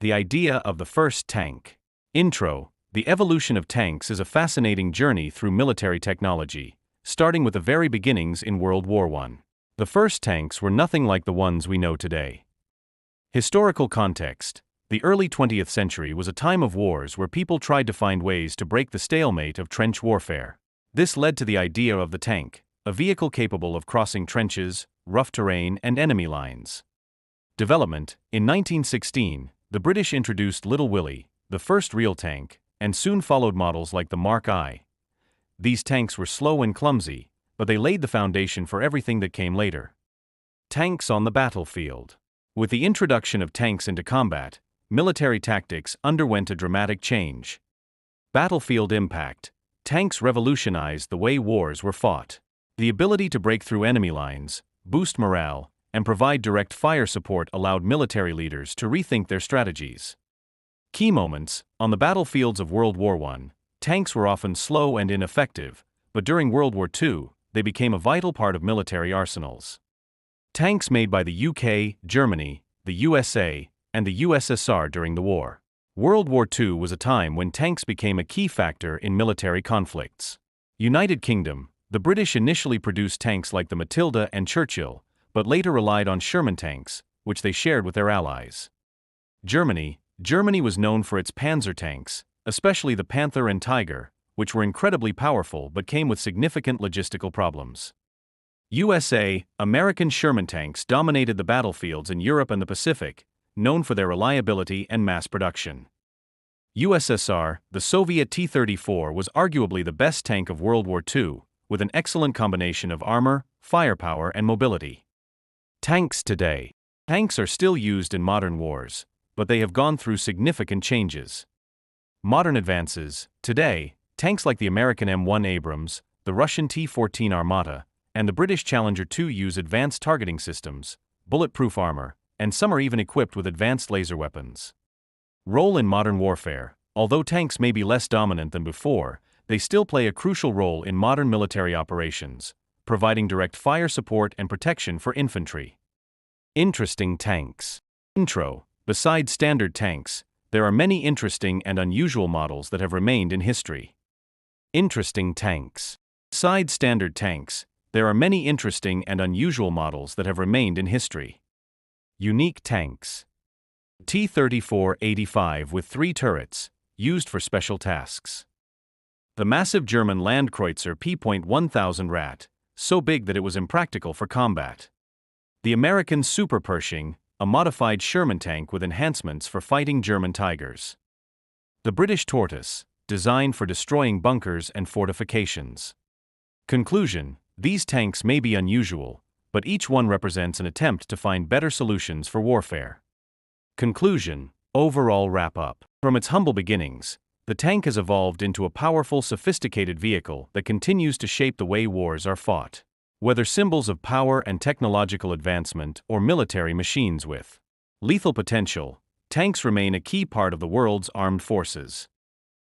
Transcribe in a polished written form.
The idea of the first tank. Intro. The evolution of tanks is a fascinating journey through military technology, starting with the very beginnings in World War I. The first tanks were nothing like the ones we know today. Historical context. The early 20th century was a time of wars where people tried to find ways to break the stalemate of trench warfare. This led to the idea of the tank, a vehicle capable of crossing trenches, rough terrain, and enemy lines. Development. In 1916, the British introduced Little Willie, the first real tank, and soon followed models like the Mark I. These tanks were slow and clumsy, but they laid the foundation for everything that came later. Tanks on the battlefield. With the introduction of tanks into combat, military tactics underwent a dramatic change. Battlefield impact. Tanks revolutionized the way wars were fought. The ability to break through enemy lines, boost morale, and provide direct fire support allowed military leaders to rethink their strategies. Key moments. On the battlefields of World War I, tanks were often slow and ineffective, but during World War II, they became a vital part of military arsenals. Tanks made by the UK, Germany, the USA, and the USSR during the war. World War II was a time when tanks became a key factor in military conflicts. United Kingdom. The British initially produced tanks like the Matilda and Churchill, but later relied on Sherman tanks, which they shared with their allies. Germany was known for its Panzer tanks, especially the Panther and Tiger, which were incredibly powerful but came with significant logistical problems. USA. American Sherman tanks dominated the battlefields in Europe and the Pacific, known for their reliability and mass production. USSR. The Soviet T-34 was arguably the best tank of World War II, with an excellent combination of armor, firepower, and mobility. Tanks today. Tanks are still used in modern wars, but they have gone through significant changes. Modern advances. Today, tanks like the American M1 Abrams, the Russian T-14 Armata, and the British Challenger 2 use advanced targeting systems, bulletproof armor, and some are even equipped with advanced laser weapons. Role in modern warfare. Although tanks may be less dominant than before, they still play a crucial role in modern military operations, providing direct fire support and protection for infantry. Interesting tanks. Intro. Besides standard tanks, there are many interesting and unusual models that have remained in history. Interesting tanks. Besides standard tanks, there are many interesting and unusual models that have remained in history. Unique tanks. T-34-85 with 3 turrets, used for special tasks. The massive German Landkreuzer P.1000 Rat, so big that it was impractical for combat. The American Super Pershing, a modified Sherman tank with enhancements for fighting German Tigers. The British Tortoise, designed for destroying bunkers and fortifications. Conclusion. These tanks may be unusual, but each one represents an attempt to find better solutions for warfare. Conclusion. Overall wrap-up. From its humble beginnings, the tank has evolved into a powerful, sophisticated vehicle that continues to shape the way wars are fought. Whether symbols of power and technological advancement or military machines with lethal potential, tanks remain a key part of the world's armed forces.